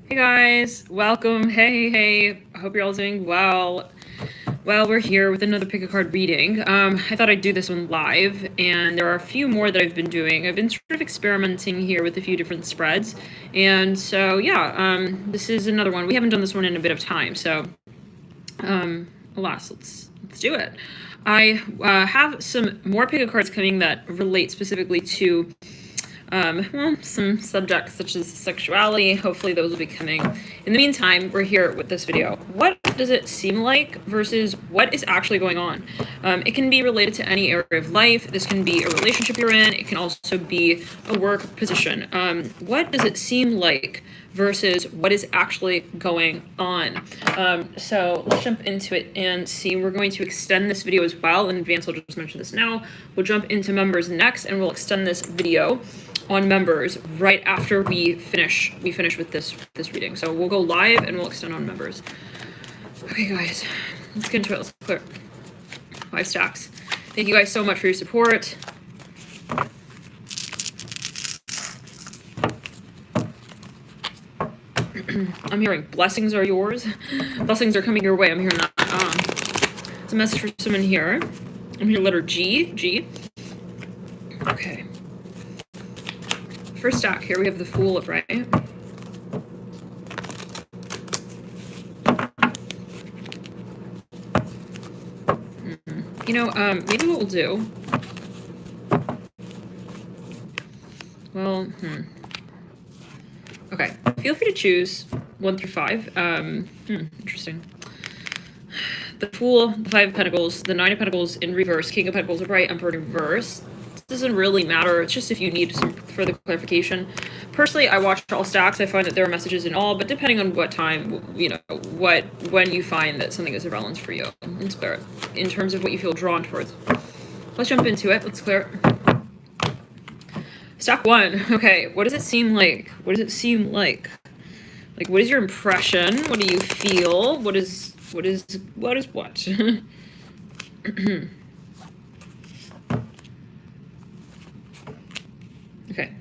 Hey guys, welcome. Hey. I hope you're all doing well. Well, we're here with another pick a card reading. I thought I'd do this one live, and there are a few more that I've been doing. I've been sort of experimenting here with a few different spreads, and so yeah, this is another one. We haven't done this one in a bit of time, so alas, let's do it. I have some more pick a cards coming that relate specifically to some subjects such as sexuality. Hopefully those will be coming. In the meantime, we're here with this video. What does it seem like versus what is actually going on? It can be related to any area of life. This can be a relationship you're in. It can also be a work position. What does it seem like versus what is actually going on? So let's jump into it and see. We're going to extend this video as well. In advance, I'll just mention this now. We'll jump into members next, and we'll extend this video on members right after we finish with this reading. So we'll go live and we'll extend on members. Okay guys, let's get into it. Let's clear 5 stacks. Thank you guys so much for your support. I'm hearing blessings are yours. Blessings are coming your way. I'm hearing that. It's a message for someone here. I'm hearing letter G. Okay. First stack here, we have the Fool upright. You know, maybe what we'll do. Well, Okay, feel free to choose 1 through 5. Interesting. The Fool, the 5 of Pentacles, the 9 of Pentacles in reverse, King of Pentacles upright, Emperor in reverse. Doesn't really matter. It's just if you need some further clarification. Personally, I watch all stacks. I find that there are messages in all, but depending on what time, you know, when you find that something is of relevance for you, it's clear in terms of what you feel drawn towards. Let's jump into it. Let's clear it. Stack 1. Okay, what does it seem like? What does it seem like? Like, what is your impression? What do you feel? What is what? Okay.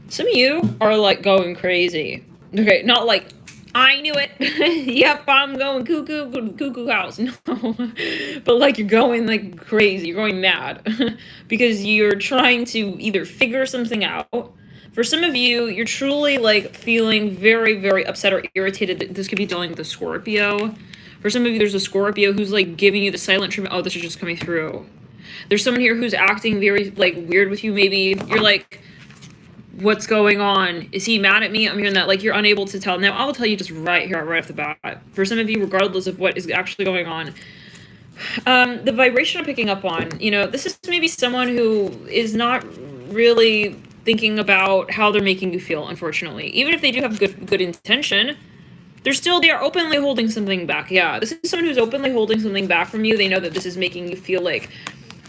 Some of you are like going crazy. Okay, not like, I knew it. Yep, I'm going cuckoo house. No. But like you're going like crazy. You're going mad. Because you're trying to either figure something out. For some of you, you're truly like feeling very, very upset or irritated. This could be dealing with a Scorpio. For some of you, there's a Scorpio who's like giving you the silent treatment. Oh, this is just coming through. There's someone here who's acting very like weird with you. Maybe you're like, what's going on? Is he mad at me? I'm hearing that like you're unable to tell. Now I'll tell you just right here, right off the bat. For some of you, regardless of what is actually going on, the vibration I'm picking up on, you know, this is maybe someone who is not really thinking about how they're making you feel, unfortunately. Even if they do have good intention, they are openly holding something back. Yeah, this is someone who's openly holding something back from you. They know that this is making you feel like,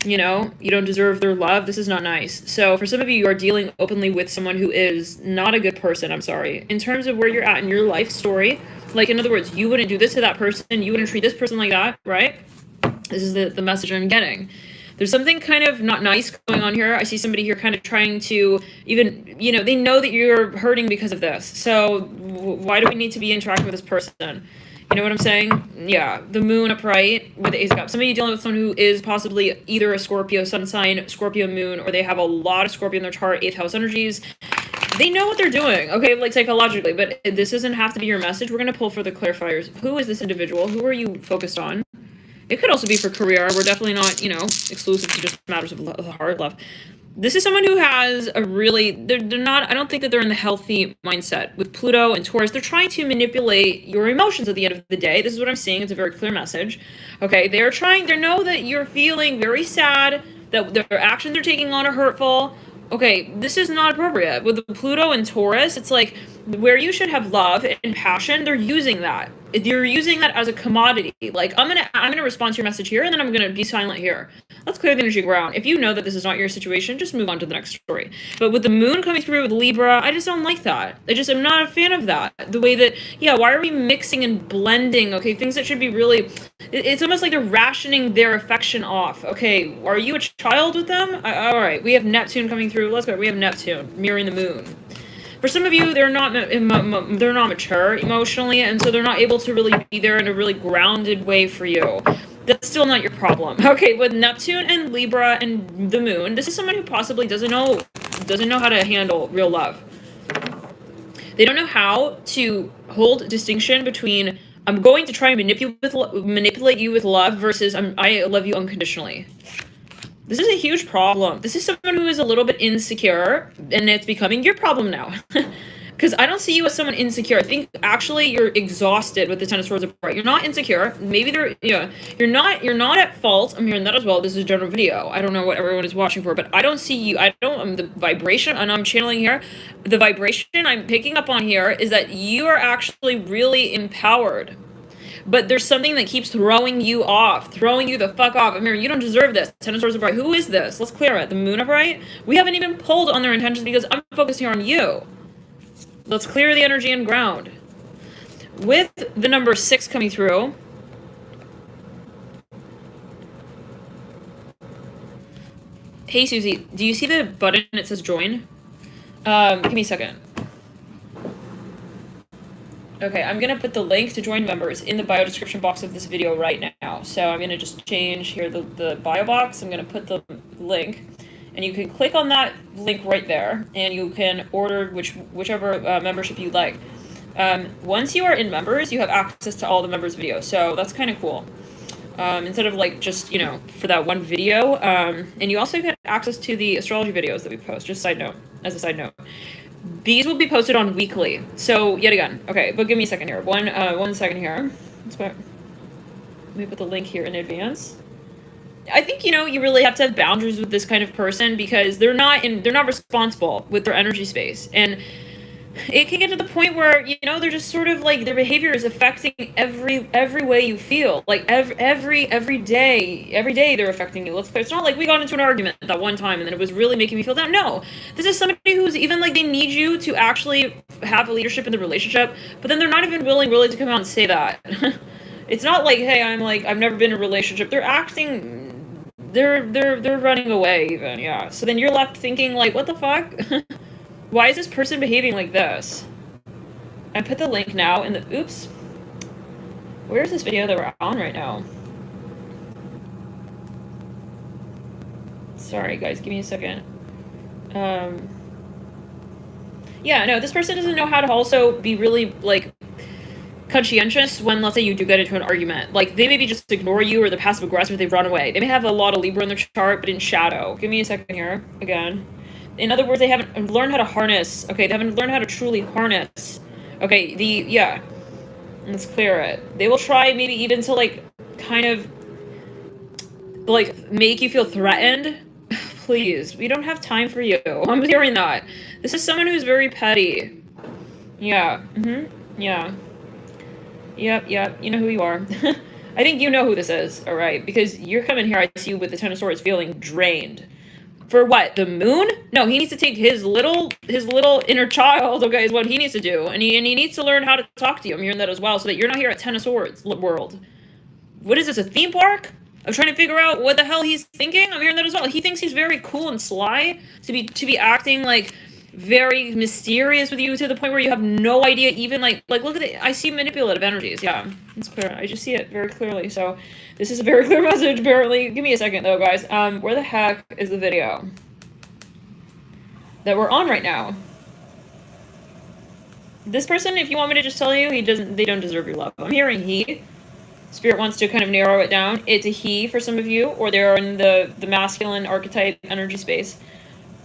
you know, you don't deserve their love. This is not nice. So for some of you, you are dealing openly with someone who is not a good person. I'm sorry. In terms of where you're at in your life story, like in other words, you wouldn't do this to that person. You wouldn't treat this person like that, right? This is the message I'm getting. There's something kind of not nice going on here. I see somebody here kind of trying to even, you know, they know that you're hurting because of this. So why do we need to be interacting with this person? You know what I'm saying? Yeah, the Moon upright with the Ace of Cups. Some of you dealing with someone who is possibly either a Scorpio sun sign, Scorpio moon, or they have a lot of Scorpio in their chart, 8th house energies. They know what they're doing, okay, like psychologically, but this doesn't have to be your message. We're going to pull for the clarifiers. Who is this individual? Who are you focused on? It could also be for career. We're definitely not, you know, exclusive to just matters of heart, love. This is someone who has a really, they're not, I don't think that they're in the healthy mindset. With Pluto and Taurus, they're trying to manipulate your emotions at the end of the day. This is what I'm seeing. It's a very clear message. Okay, they know that you're feeling very sad, that their actions they're taking on are hurtful. Okay, this is not appropriate. With Pluto and Taurus, it's like where you should have love and passion, they're using that. You're using that as a commodity. Like, I'm gonna respond to your message here, and then I'm gonna be silent here. Let's clear the energy ground. If you know that this is not your situation, just move on to the next story. But with the Moon coming through with Libra, I just don't like that. I'm not a fan of that. The way that, yeah, why are we mixing and blending? Okay, things that should be really, it's almost like they're rationing their affection off. Okay, are you a child with them? All right, we have Neptune coming through. Let's go. We have Neptune mirroring the Moon. For some of you, they're not mature emotionally, and so they're not able to really be there in a really grounded way for you. That's still not your problem. Okay, with Neptune and Libra and the Moon, this is someone who possibly doesn't know how to handle real love. They don't know how to hold distinction between I'm going to try and manipulate you with love versus I love you unconditionally. This is a huge problem. This is someone who is a little bit insecure, and it's becoming your problem now. Because I don't see you as someone insecure. I think actually you're exhausted with the Ten of Swords apart. You're not insecure. Maybe you're not at fault. I'm hearing that as well. This is a general video. I don't know what everyone is watching for, but I don't see you. The vibration, and I'm channeling here. The vibration I'm picking up on here is that you are actually really empowered. But there's something that keeps throwing you the fuck off. Amir, you don't deserve this. Ten of Swords upright. Who is this? Let's clear it. The Moon upright? We haven't even pulled on their intentions because I'm focused here on you. Let's clear the energy and ground. With the number 6 coming through. Hey, Susie, do you see the button that says join? Give me a second. Okay, I'm going to put the link to join members in the bio description box of this video right now. So I'm going to just change here the bio box. I'm going to put the link. And you can click on that link right there. And you can order whichever membership you like. Once you are in members, you have access to all the members' videos. So that's kind of cool. Instead of like just, for that one video. And you also get access to the astrology videos that we post. Just as a side note. These will be posted on weekly. So yet again, okay, but give me a second here. One second here. Let me put the link here in advance. I think, you really have to have boundaries with this kind of person because they're not responsible with their energy space. And it can get to the point where, they're just sort of like their behavior is affecting every way you feel. Like every day they're affecting you. It's not like we got into an argument that one time and then it was really making me feel down. No, this is somebody who's even like they need you to actually have a leadership in the relationship, but then they're not even willing really to come out and say that. It's not like, hey, I've never been in a relationship. They're acting, they're running away even, yeah. So then you're left thinking like, what the fuck? Why is this person behaving like this? I put the link now in the, oops. Where's this video that we're on right now? Sorry guys, give me a second. Yeah, no, this person doesn't know how to also be really, like, conscientious when, let's say, you do get into an argument. Like, they maybe just ignore you or they're passive-aggressive, they run away. They may have a lot of Libra in their chart, but in shadow. Give me a second here, again. In other words, they haven't learned how to harness. Okay, they haven't learned how to truly harness. Okay, yeah. Let's clear it. They will try maybe even to, like, kind of, like, make you feel threatened. Please, we don't have time for you. I'm hearing that. This is someone who's very petty. Yeah, yeah. Yep, you know who you are. I think you know who this is, alright? Because you're coming here, I see you with the Ten of Swords feeling drained. For what? The Moon? No, he needs to take his little inner child, okay, is what he needs to do. And he needs to learn how to talk to you. I'm hearing that as well, so that you're not here at Ten of Swords world. What is this, a theme park? I'm trying to figure out what the hell he's thinking. I'm hearing that as well. He thinks he's very cool and sly to be acting like very mysterious with you to the point where you have no idea even like look at it. I see manipulative energies. Yeah, it's clear. I just see it very clearly. So this is a very clear message apparently. Give me a second though, guys. Where the heck is the video that we're on right now? This person, if you want me to just tell you, they don't deserve your love. I'm hearing he. Spirit wants to kind of narrow it down. It's a he for some of you, or they're in the masculine archetype energy space.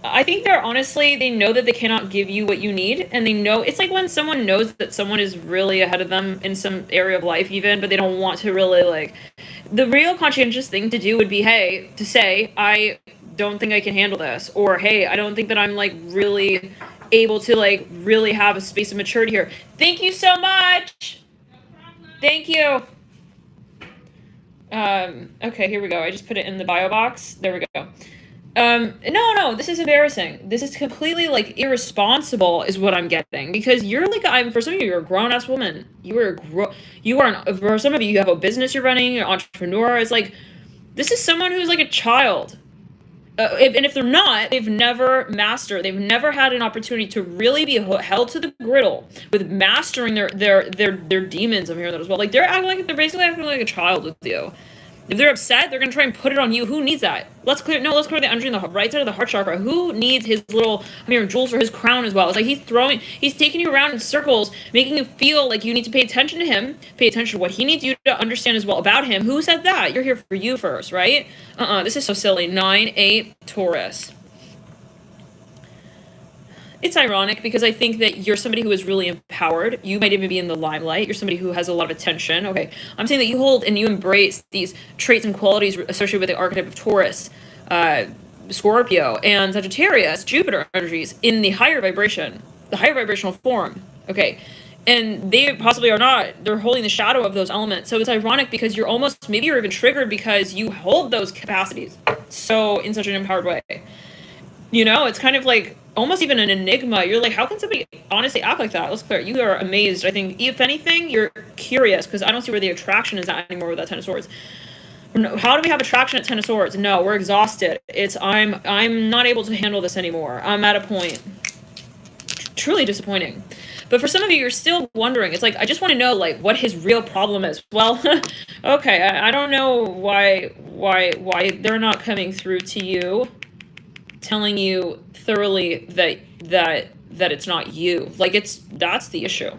I think they know that they cannot give you what you need, and they know, it's like when someone knows that someone is really ahead of them in some area of life even, but they don't want to really, like, the real conscientious thing to do would be, hey, to say, I don't think I can handle this, or, hey, I don't think that I'm, like, really able to, like, really have a space of maturity here. Thank you so much! Thank you! Okay, here we go. I just put it in the bio box. There we go. No, this is embarrassing. This is completely, like, irresponsible is what I'm getting. Because you're, like, for some of you, you're a grown-ass woman. For some of you, you have a business you're running, you're an entrepreneur. It's like, this is someone who's, like, a child. If they're not, they've never mastered. They've never had an opportunity to really be held to the griddle with mastering their demons. I'm hearing that as well. Like they're basically acting like a child with you. If they're upset, they're gonna try and put it on you. Who needs that? Let's clear the energy in the right side of the heart chakra. Who needs his little jewels for his crown as well? It's like he's taking you around in circles, making you feel like you need to pay attention to him, pay attention to what he needs you to understand as well about him. Who said that? You're here for you first, right? This is so silly. 9-8 Taurus. It's ironic because I think that you're somebody who is really empowered. You might even be in the limelight. You're somebody who has a lot of attention. Okay, I'm saying that you hold and you embrace these traits and qualities associated with the archetype of Taurus, Scorpio, and Sagittarius, Jupiter energies in the higher vibration, the higher vibrational form. Okay, and they possibly are not. They're holding the shadow of those elements. So it's ironic because maybe you're even triggered because you hold those capacities so in such an empowered way. It's kind of like almost even an enigma. You're like, how can somebody honestly act like that? Let's clear it. You are amazed. I think, if anything, you're curious because I don't see where the attraction is at anymore with that Ten of Swords. How do we have attraction at Ten of Swords? No, we're exhausted. I'm not able to handle this anymore. I'm at a point. Truly disappointing. But for some of you, you're still wondering. It's like, I just want to know, like, what his real problem is. Well, okay, I don't know why they're not coming through to you, telling you thoroughly that it's not you. Like, that's the issue.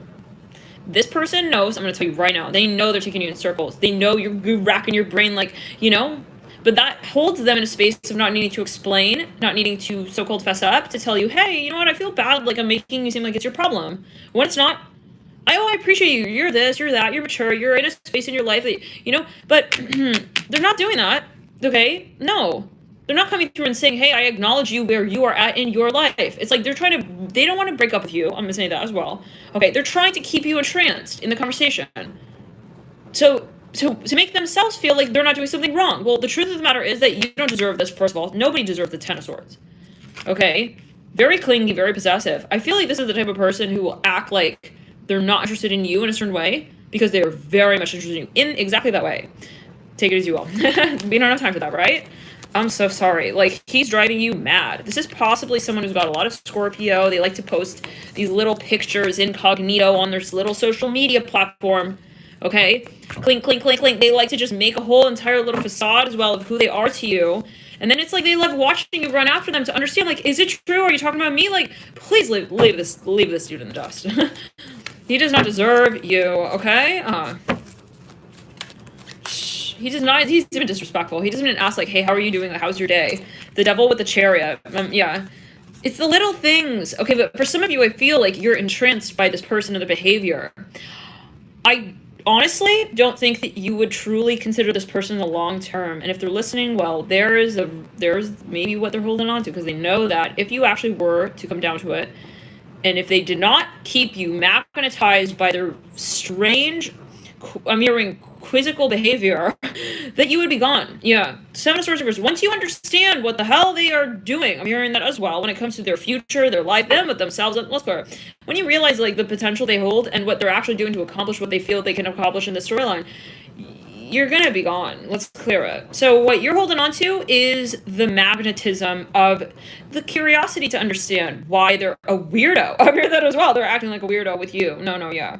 This person knows. I'm going to tell you right now. They know they're taking you in circles. They know you're racking your brain, like, but that holds them in a space of not needing to explain, not needing to so-called fess up, to tell you, hey, you know what, I feel bad, like I'm making you seem like it's your problem. When it's not. I appreciate you. You're this, you're that, you're mature, you're in a space in your life that, but they're not doing that, okay? No. They're not coming through and saying, hey, I acknowledge you where you are at in your life. It's like they don't want to break up with you. I'm going to say that as well. Okay, they're trying to keep you entranced in the conversation. So to make themselves feel like they're not doing something wrong. Well, the truth of the matter is that you don't deserve this, first of all. Nobody deserves the Ten of Swords. Okay? Very clingy, very possessive. I feel like this is the type of person who will act like they're not interested in you in a certain way because they are very much interested in you in exactly that way. Take it as you will. We don't have time for that, right? I'm so sorry. Like, he's driving you mad. This is possibly someone who's got a lot of Scorpio. They like to post these little pictures incognito on their little social media platform. Okay? Clink, clink, clink, clink. They like to just make a whole entire little facade as well of who they are to you. And then it's like they love watching you run after them to understand, like, is it true? Are you talking about me? Like, please leave this dude in the dust. He does not deserve you, okay? He does not. He's even disrespectful. He doesn't even ask, like, hey, how are you doing? Like, how's your day? The devil with the chariot. Yeah. It's the little things. Okay, but for some of you, I feel like you're entranced by this person and the behavior. I honestly don't think that you would truly consider this person in the long term. And if they're listening, well, there's maybe what they're holding on to, because they know that if you actually were to come down to it, and if they did not keep you magnetized by their strange, I'm hearing quizzical behavior, that you would be gone. Yeah. Seven of Swords reverse. Once you understand what the hell they are doing, I'm hearing that as well, when it comes to their future, their life, them with themselves, let's go. When you realize, like, the potential they hold and what they're actually doing to accomplish what they feel they can accomplish in this storyline, you're gonna be gone. Let's clear it. So what you're holding on to is the magnetism of the curiosity to understand why they're a weirdo. I hear that as well. They're acting like a weirdo with you. No, yeah.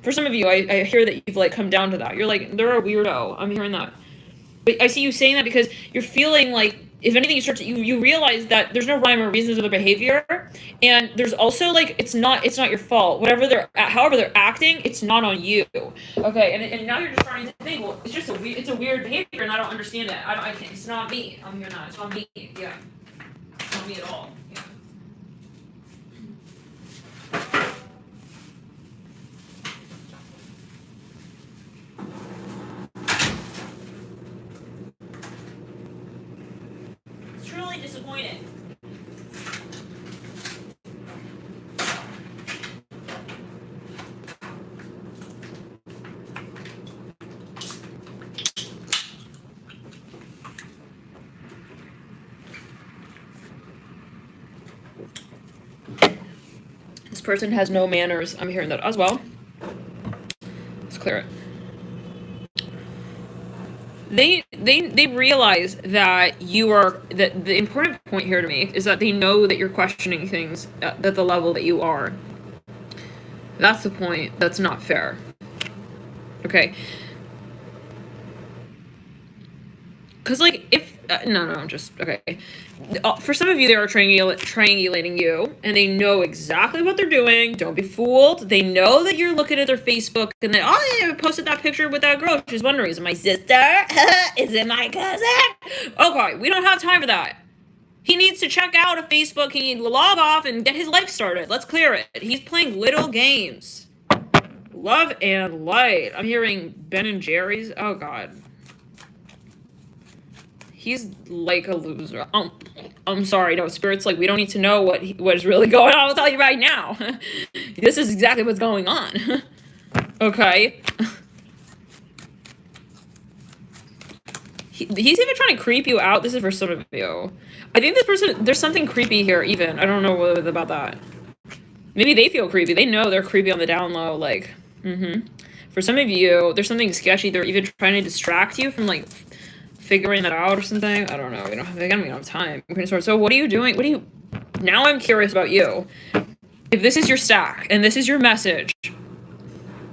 For some of you, I hear that you've, like, come down to that. You're like, they're a weirdo. I'm hearing that. But I see you saying that because you're feeling like, if anything, you realize that there's no rhyme or reason to their behavior, and there's also, like, it's not your fault. However they're acting, it's not on you. Okay, and now you're just trying to think, well, it's a weird behavior, and I don't understand it. I can't. It's not me. I'm hearing that. It's not me. Yeah, it's not me at all. Yeah. Truly disappointed. This person has no manners. I'm hearing that as well. Let's clear it. they realize that you are, that the important point here to make is that they know that you're questioning things at the level that you are. That's the point. That's not fair. Okay. Because, like, if... no, just... Okay. For some of you, they are triangulating you, and they know exactly what they're doing. Don't be fooled. They know that you're looking at their Facebook, and then, oh, yeah, I posted that picture with that girl. She's wondering, is it my sister? Is it my cousin? Okay, we don't have time for that. He needs to check out of Facebook. He needs to log off and get his life started. Let's clear it. He's playing little games. Love and light. I'm hearing Ben and Jerry's. Oh, God. He's like a loser. I'm sorry, no, Spirit's like, we don't need to know what is really going on. I'll tell you right now. This is exactly what's going on. Okay. He's even trying to creep you out. This is for some of you. I think this person, there's something creepy here even. I don't know what about that. Maybe they feel creepy. They know they're creepy on the down low. Like, For some of you, there's something sketchy. They're even trying to distract you from, like, figuring that out or something. I don't know. We don't have time. So what are you doing? Now I'm curious about you. If this is your stack and this is your message,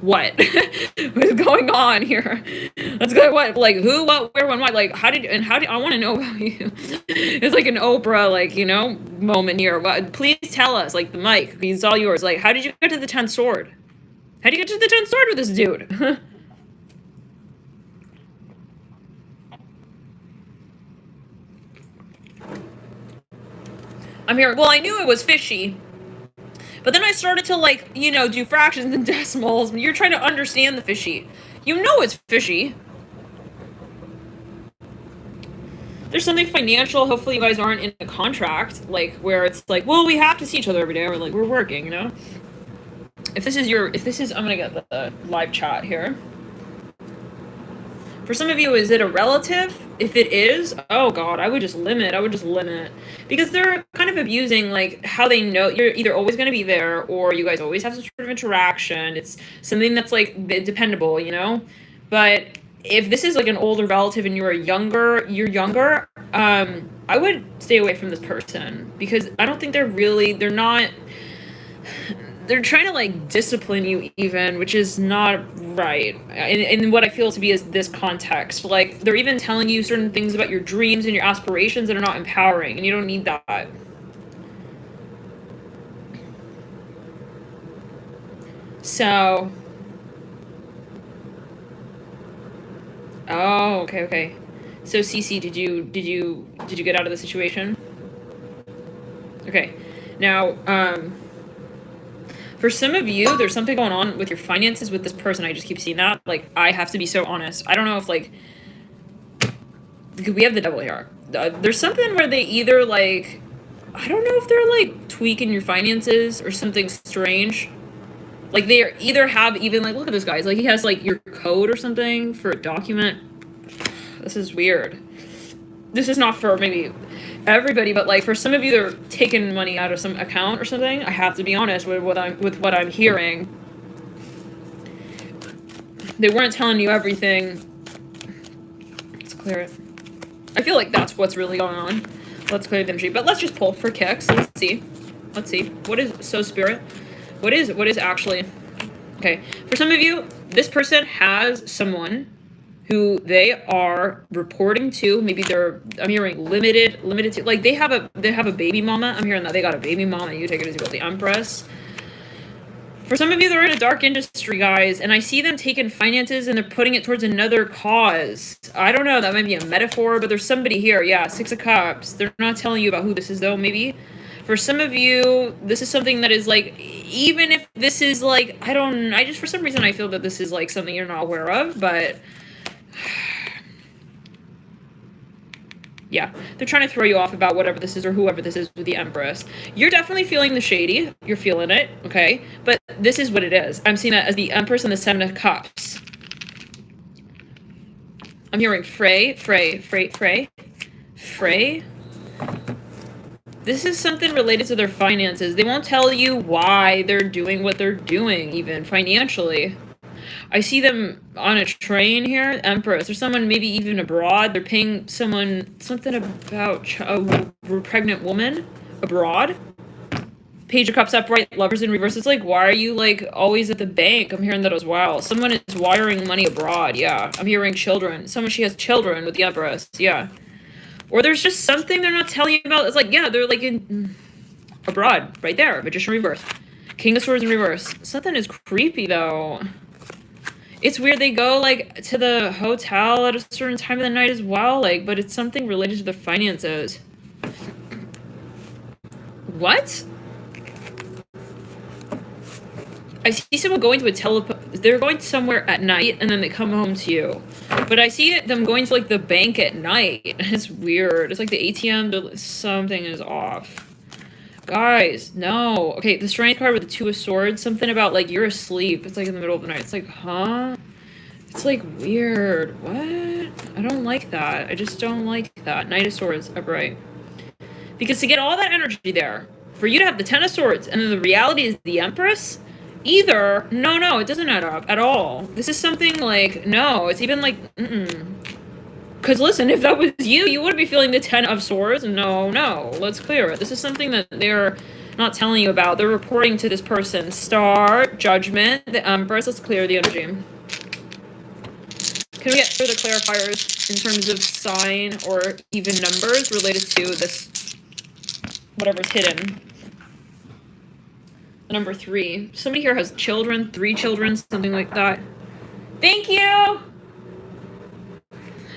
what? What's going on here? Let's go. What? Like, who, what, where, when, what? Like, how did I want to know about you? It's like an Oprah, like, moment here. What? Please tell us. Like, the mic, it's all yours. Like, how did you get to the 10th sword? How do you get to the 10th sword with this dude? I'm here. Well, I knew it was fishy. But then I started to, like, do fractions and decimals. You're trying to understand the fishy. You know it's fishy. There's something financial. Hopefully you guys aren't in a contract, like, where it's like, well, we have to see each other every day. Or, like, we're working, If this is, I'm going to get the live chat here. For some of you, is it a relative? If it is, oh God, I would just limit. Because they're kind of abusing, like, how they know you're either always going to be there or you guys always have some sort of interaction. It's something that's, like, dependable, But if this is, like, an older relative and you're younger, I would stay away from this person. Because I don't think they're trying to, like, discipline you even, which is not right. And what I feel to be is this context. Like, they're even telling you certain things about your dreams and your aspirations that are not empowering, and you don't need that. So. Oh, okay. So, Cece, did you get out of the situation? Okay. Now, for some of you, there's something going on with your finances with this person. I just keep seeing that. Like, I have to be so honest. I don't know if, like, we have the devil here. There's something where they either, like, I don't know if they're, like, tweaking your finances or something strange. Like, they either have even, like, look at this guy. It's like he has, like, your code or something for a document. This is weird. This is not for maybe everybody, but, like, for some of you, they're taking money out of some account or something. I have to be honest with what I'm hearing. They weren't telling you everything. Let's clear it. I feel like that's what's really going on. Let's clear the energy, but let's just pull for kicks. Let's see. What is Spirit? What is actually? Okay, for some of you, this person has someone who they are reporting to. Maybe I'm hearing limited to, like, they have a baby mama. I'm hearing that they got a baby mama. You take it as you will. The Empress. For some of you, they're in a dark industry, guys, and I see them taking finances and they're putting it towards another cause. I don't know. That might be a metaphor, but there's somebody here. Yeah, 6 of Cups. They're not telling you about who this is, though, maybe. For some of you, this is something that is, like, even if this is, like, for some reason, I feel that this is, like, something you're not aware of, but yeah, they're trying to throw you off about whatever this is or whoever this is with the Empress. You're definitely feeling the shady. You're feeling it, okay? But this is what it is. I'm seeing that as the Empress and the 7 of Cups. I'm hearing Frey. This is something related to their finances. They won't tell you why they're doing what they're doing, even financially. I see them on a train here, Empress, or someone maybe even abroad. They're paying someone something about a pregnant woman abroad. Page of Cups upright, Lovers in reverse. It's like, why are you like always at the bank? I'm hearing that as well. Someone is wiring money abroad. Yeah, I'm hearing children. She has children with the Empress. Yeah, or there's just something they're not telling you about. It's like, yeah, they're like in abroad, right there. Magician reverse, King of Swords in reverse. Something is creepy though. It's weird. They go like to the hotel at a certain time of the night as well. Like, but it's something related to their finances. What? I see someone going to they're going somewhere at night and then they come home to you. But I see them going to like the bank at night. It's weird. It's like the ATM, something is off. Guys, no. Okay, the Strength card with the Two of Swords, something about like you're asleep. It's like in the middle of the night. It's like, huh? It's like weird. What? I don't like that. I just don't like that. Knight of Swords, upright. Because to get all that energy there, for you to have the Ten of Swords and then the reality is the Empress, either, no, it doesn't add up at all. This is something like, no, it's even like, Because listen, if that was you, you wouldn't be feeling the Ten of Swords. No, let's clear it. This is something that they're not telling you about. They're reporting to this person. Star, Judgment, the Empress. Let's clear the energy. Can we get further clarifiers in terms of sign or even numbers related to this, whatever's hidden? Number 3. Somebody here has children, 3 children, something like that. Thank you!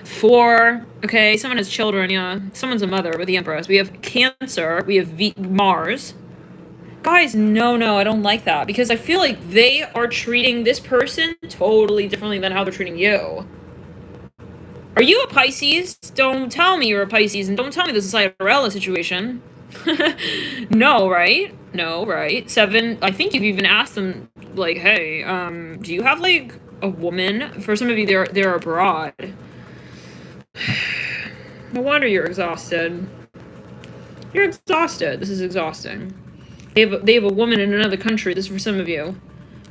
4. Okay, someone has children, yeah. Someone's a mother with the Empress. We have Cancer. We have Mars. Guys, no, I don't like that. Because I feel like they are treating this person totally differently than how they're treating you. Are you a Pisces? Don't tell me you're a Pisces, and don't tell me this is a Cinderella situation. No, right? 7. I think you've even asked them, like, hey, do you have, like, a woman? For some of you, they're abroad. No wonder you're exhausted. You're exhausted. This is exhausting. They have a woman in another country. This is for some of you.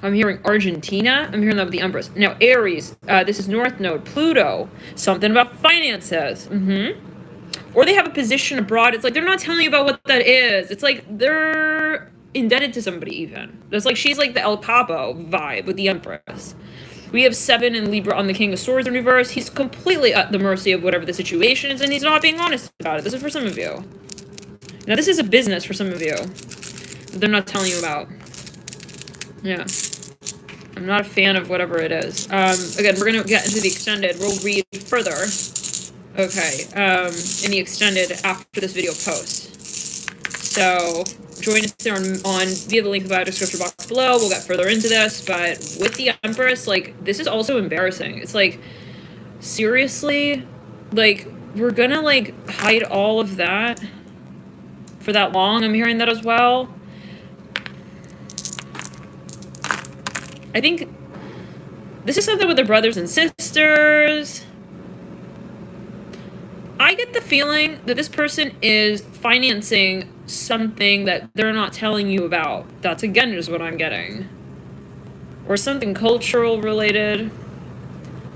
I'm hearing Argentina. I'm hearing that with the Empress. Now, Aries. This is North Node. Pluto. Something about finances. Or they have a position abroad. It's like they're not telling you about what that is. It's like they're indebted to somebody even. It's like she's like the El Capo vibe with the Empress. We have 7 in Libra on the King of Swords in reverse. He's completely at the mercy of whatever the situation is, and he's not being honest about it. This is for some of you. Now, this is a business for some of you that they're not telling you about. Yeah. I'm not a fan of whatever it is. Again, we're going to get into the extended. We'll read further. Okay, in the extended after this video post. So, join us there on via the link in the bio description box below. We'll get further into this, but with the Empress, like, this is also embarrassing. It's like, seriously? Like, we're gonna, like, hide all of that for that long? I'm hearing that as well. I think this is something with their brothers and sisters. I get the feeling that this person is financing something that they're not telling you about. That's, again, just what I'm getting. Or something cultural related.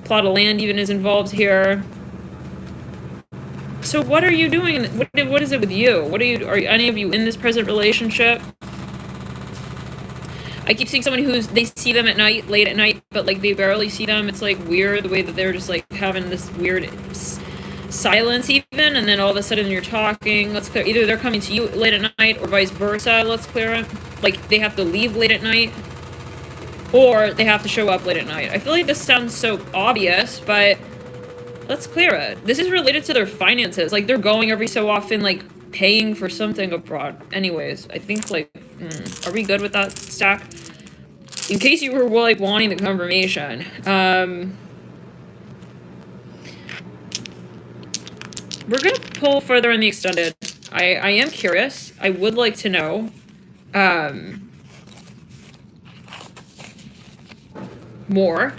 Plot of land even is involved here. So what are you doing? What is it with you? Are any of you in this present relationship? I keep seeing someone they see them at night, late at night, but like they barely see them. It's like weird the way that they're just like having this weird silence even, and then all of a sudden you're talking. Let's clear. Either they're coming to you late at night or vice versa. Let's clear it. Like they have to leave late at night or they have to show up late at night. I feel like this sounds so obvious, but let's clear it. This is related to their finances. Like they're going every so often, like paying for something abroad. Anyways, I think like, are we good with that stack? In case you were like wanting the confirmation, we're gonna pull further in the extended. I am curious. I would like to know, more.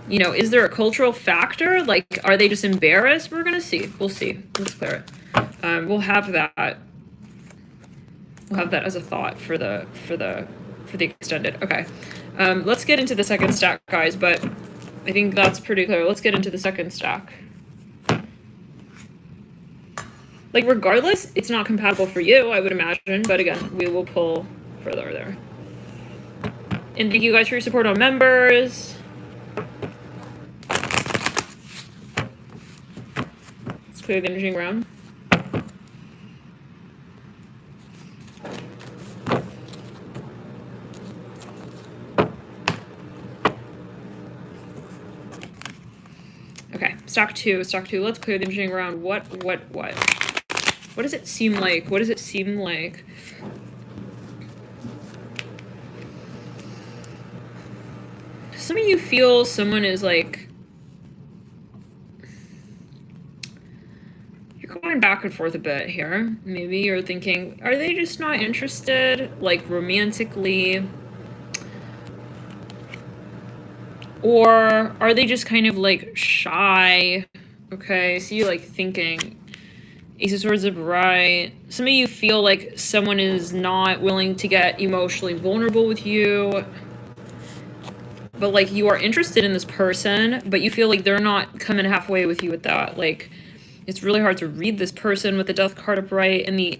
You know, is there a cultural factor? Like, are they just embarrassed? We're gonna see. We'll see. Let's clear it. We'll have that. We'll have that as a thought for the extended. Okay. Let's get into the second stack, guys, but I think that's pretty clear. Let's get into the second stack. Like, regardless, it's not compatible for you, I would imagine, but again, we will pull further there. And thank you guys for your support on members. Let's clear the energy ground. Okay, stack two. Let's clear the energy ground. What does it seem like? What does it seem like? Some of you feel someone is like, you're going back and forth a bit here. Maybe you're thinking, are they just not interested, like romantically? Or are they just kind of like shy? Okay, so you like thinking, Ace of Swords upright. Some of you feel like someone is not willing to get emotionally vulnerable with you. But, like, you are interested in this person, but you feel like they're not coming halfway with you with that. Like, it's really hard to read this person with the Death card upright and the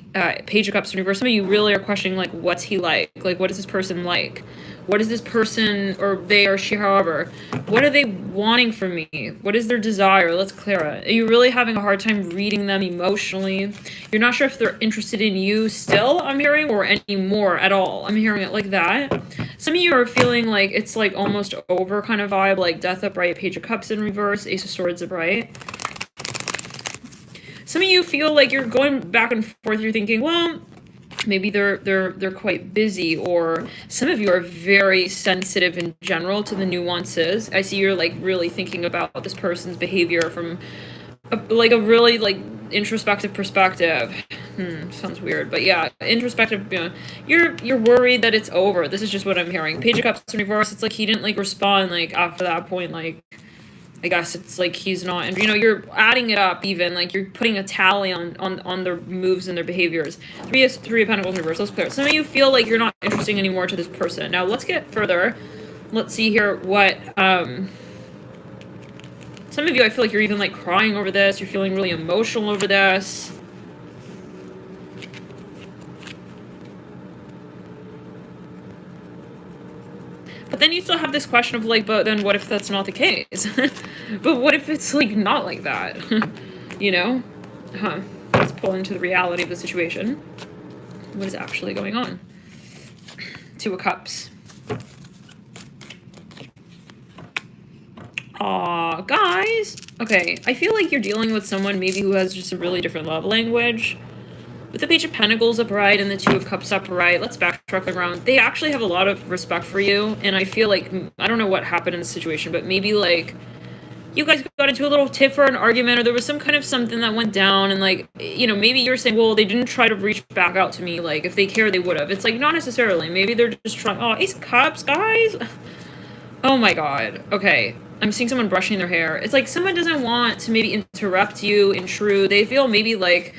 Page of Cups in reverse. Some of you really are questioning, like, what's he like? Like, what is this person like? What is this person, or they or she, however, what are they wanting from me? What is their desire? Let's clear it. Are you really having a hard time reading them emotionally? You're not sure if they're interested in you still, I'm hearing, or anymore at all. I'm hearing it like that. Some of you are feeling like it's like almost over kind of vibe, like Death upright, Page of Cups in reverse, Ace of Swords upright. Some of you feel like you're going back and forth. You're thinking, well, maybe they're quite busy, or some of you are very sensitive in general to the nuances. I see you're like really thinking about this person's behavior from a really like introspective perspective. Sounds weird, but yeah, introspective. You know, you're worried that it's over. This is just what I'm hearing. Page of Cups in reverse. It's like he didn't like respond like after that point. Like, I guess it's like he's not, and you know, you're adding it up even, like you're putting a tally on their moves and their behaviors. Three of Pentacles reverse. Let's clear. Some of you feel like you're not interesting anymore to this person. Now let's get further. Let's see here what some of you, I feel like you're even like crying over this. You're feeling really emotional over this. But then you still have this question of like, but then what if that's not the case? But what if it's like not like that? You know? Let's pull into the reality of the situation. What is actually going on? Two of Cups. Aw, guys. Okay, I feel like you're dealing with someone maybe who has just a really different love language. With the Page of Pentacles upright and the Two of Cups upright, let's backtrack around. They actually have a lot of respect for you, and I feel like, I don't know what happened in the situation, but maybe like you guys got into a little tiff or an argument, or there was some kind of something that went down, and like, you know, maybe you're saying, well, they didn't try to reach back out to me, like if they care they would have. It's like, not necessarily. Maybe they're just trying. Oh, Ace of Cups, guys. Oh my god. Okay. I'm seeing someone brushing their hair. It's like someone doesn't want to maybe interrupt you, intrude. They feel maybe like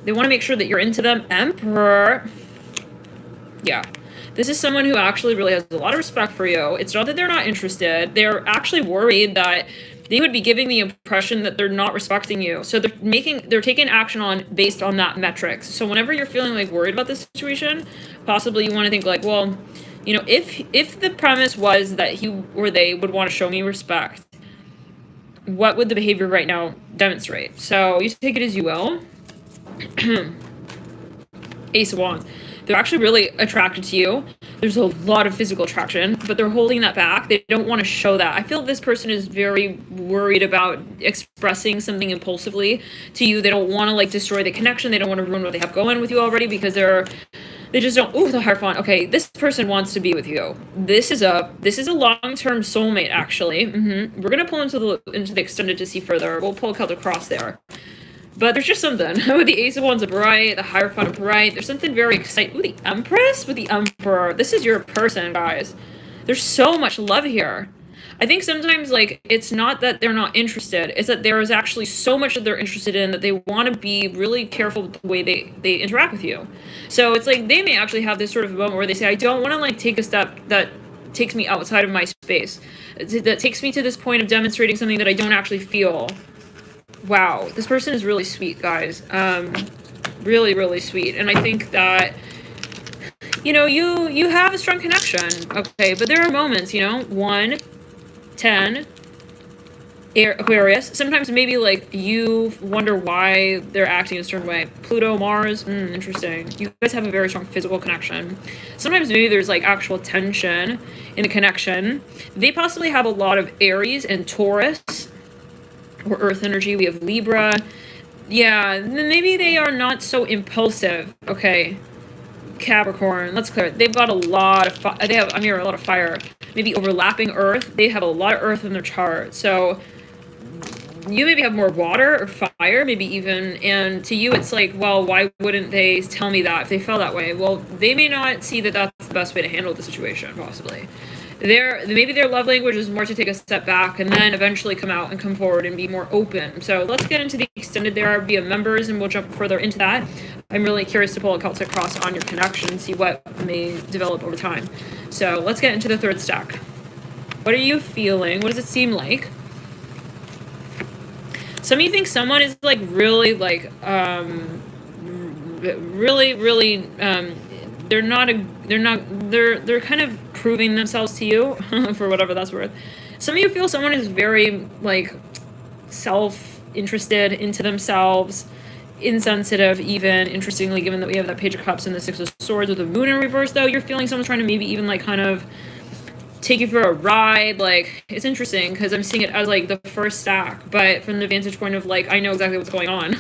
they want to make sure that you're into them. Emperor. Yeah. This is someone who actually really has a lot of respect for you. It's not that they're not interested. They're actually worried that they would be giving the impression that they're not respecting you. So they're taking action based on that metrics. So whenever you're feeling like worried about this situation, possibly you want to think like, well, you know, if the premise was that he or they would want to show me respect, what would the behavior right now demonstrate? So you take it as you will. Ace of Wands. They're actually really attracted to you. There's a lot of physical attraction, but they're holding that back. They don't want to show that. I feel this person is very worried about expressing something impulsively to you. They don't want to like destroy the connection. They don't want to ruin what they have going with you already because they just don't. Ooh, the Hierophant. Okay, this person wants to be with you. This is a long-term soulmate, actually. We're gonna pull into the extended to see further. We'll pull a Celtic Cross there. But there's just something with the Ace of Wands upright, the Hierophant upright. There's something very exciting. Ooh, the Empress with the Emperor. This is your person, guys. There's so much love here. I think sometimes, like, it's not that they're not interested, it's that there is actually so much that they're interested in that they want to be really careful with the way they interact with you. So it's like they may actually have this sort of moment where they say, I don't want to, like, take a step that takes me outside of my space, that takes me to this point of demonstrating something that I don't actually feel. Wow, this person is really sweet, guys. Really, really sweet. And I think that, you know, you have a strong connection, okay, but there are moments, you know, 1, 10, Aquarius. Sometimes maybe, like, you wonder why they're acting a certain way. Pluto, Mars, interesting. You guys have a very strong physical connection. Sometimes maybe there's, like, actual tension in the connection. They possibly have a lot of Aries and Taurus, or Earth energy. We have Libra. Yeah, maybe they are not so impulsive, okay. Capricorn, let's clear it. They've got a lot of I'm hearing a lot of fire. Maybe overlapping Earth. They have a lot of Earth in their chart. So you maybe have more water or fire, maybe even, and to you it's like, well, why wouldn't they tell me that if they felt that way? Well, they may not see that that's the best way to handle the situation, possibly. Maybe their love language is more to take a step back and then eventually come out and come forward and be more open. So let's get into the extended there via members, and we'll jump further into that. I'm really curious to pull a Celtic cross on your connection and see what may develop over time. So let's get into the third stack. What are you feeling? What does it seem like? Some of you think someone is, like, really, like, really, they're kind of proving themselves to you, for whatever that's worth. Some of you feel someone is very, like, self-interested into themselves, insensitive even, interestingly, given that we have that Page of Cups and the Six of Swords with the Moon in reverse, though. You're feeling someone's trying to maybe even, like, kind of take you for a ride. Like, it's interesting because I'm seeing it as, like, the first stack, but from the vantage point of, like, I know exactly what's going on.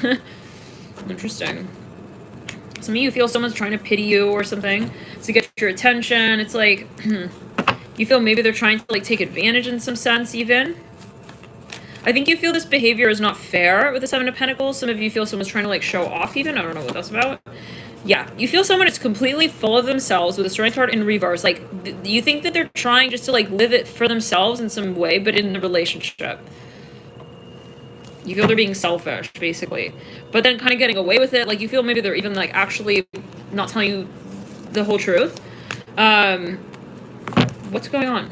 Interesting. Some of you feel someone's trying to pity you or something to get your attention. It's like you feel maybe they're trying to, like, take advantage in some sense even. I think you feel this behavior is not fair with the Seven of Pentacles. Some of you feel someone's trying to, like, show off even. I don't know what that's about. Yeah, you feel someone is completely full of themselves with a Strength card in reverse. Like, you think that they're trying just to, like, live it for themselves in some way, but in the relationship. You feel they're being selfish, basically. But then kind of getting away with it. Like, you feel maybe they're even, like, actually not telling you the whole truth. What's going on?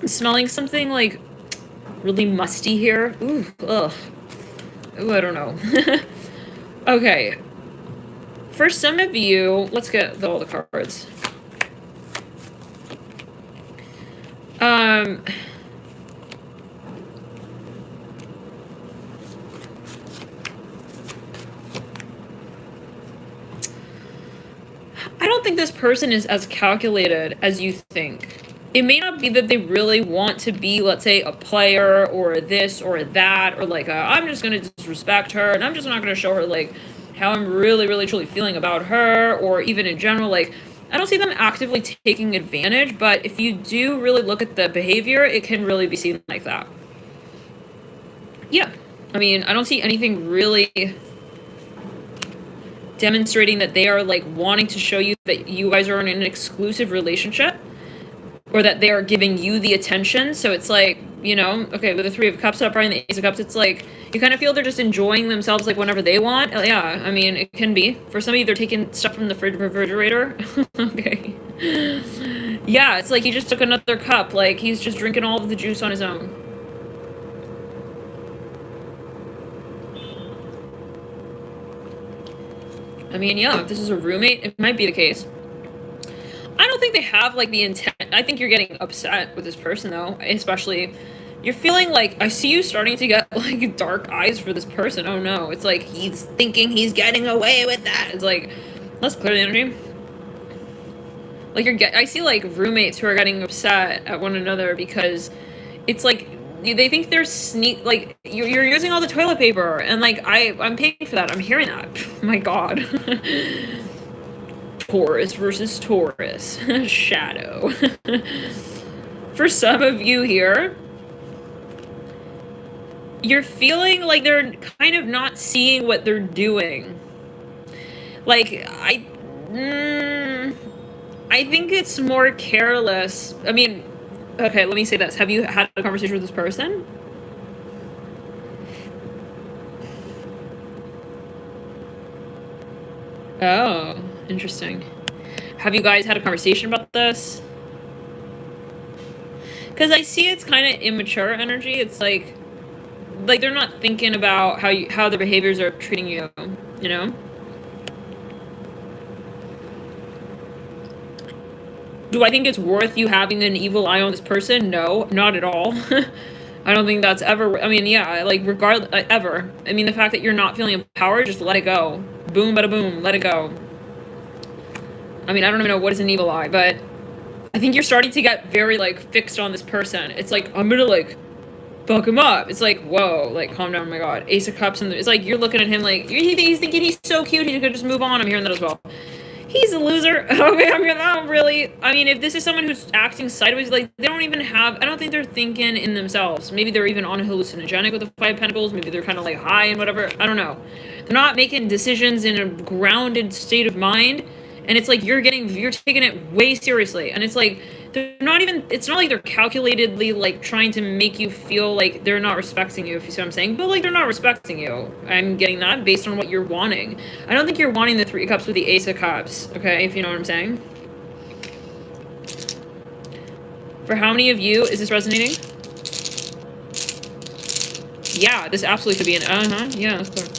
I'm smelling something, like, really musty here. Ooh, ugh. Ooh, I don't know. Okay. For some of you, let's get all the cards. I don't think this person is as calculated as you think. It may not be that they really want to be, let's say, a player or this or that, or like, I'm just going to disrespect her and I'm just not going to show her, like, how I'm really, really, truly feeling about her, or even in general. Like, I don't see them actively taking advantage, but if you do really look at the behavior, it can really be seen like that. Yeah. I mean, I don't see anything really demonstrating that they are, like, wanting to show you that you guys are in an exclusive relationship, or that they are giving you the attention. So it's like, you know, okay, with the Three of Cups up, right, and the Ace of Cups, it's like, you kind of feel they're just enjoying themselves, like, whenever they want. Yeah, I mean, it can be. For some of you, they're taking stuff from the refrigerator. Okay. Yeah, it's like he just took another cup. Like, he's just drinking all of the juice on his own. I mean, yeah, if this is a roommate, it might be the case. I don't think they have, like, the intent. I think you're getting upset with this person, though, especially. You're feeling like, I see you starting to get, like, dark eyes for this person. Oh, no. It's like he's thinking he's getting away with that. It's like, let's clear the energy. Like, I see, like, roommates who are getting upset at one another because it's like they think they're like, you're using all the toilet paper, and, like, I'm paying for that. I'm hearing that. My God. Taurus versus Taurus. Shadow. For some of you here, you're feeling like they're kind of not seeing what they're doing. Like, I think it's more careless. I mean, okay, let me say this. Have you had a conversation with this person? Oh, interesting. Have you guys had a conversation about this? Because I see it's kind of immature energy. It's like they're not thinking about how their behaviors are treating you, you know? Do I think it's worth you having an evil eye on this person? No, not at all. I don't think that's ever, I mean, yeah, like, ever. I mean, the fact that you're not feeling empowered, just let it go. Boom, bada boom, let it go. I mean, I don't even know what is an evil eye, but I think you're starting to get very, like, fixed on this person. It's like, I'm gonna, like, fuck him up. It's like, whoa, like, calm down, oh my god. Ace of Cups, and it's like, you're looking at him like, he's thinking he's so cute, he could just move on. I'm hearing that as well. He's a loser. Okay, I'm not really. I mean, if this is someone who's acting sideways, like, they don't even have, I don't think they're thinking in themselves. Maybe they're even on a hallucinogenic with the Five of Pentacles. Maybe they're kind of, like, high and whatever. I don't know. They're not making decisions in a grounded state of mind. And it's like you're taking it way seriously. And it's like, it's not like they're calculatedly, like, trying to make you feel like they're not respecting you, if you see what I'm saying. But, like, they're not respecting you. I'm getting that based on what you're wanting. I don't think you're wanting the Three of Cups with the Ace of Cups, okay, if you know what I'm saying. For how many of you is this resonating? Yeah, this absolutely could be an, yeah, of course.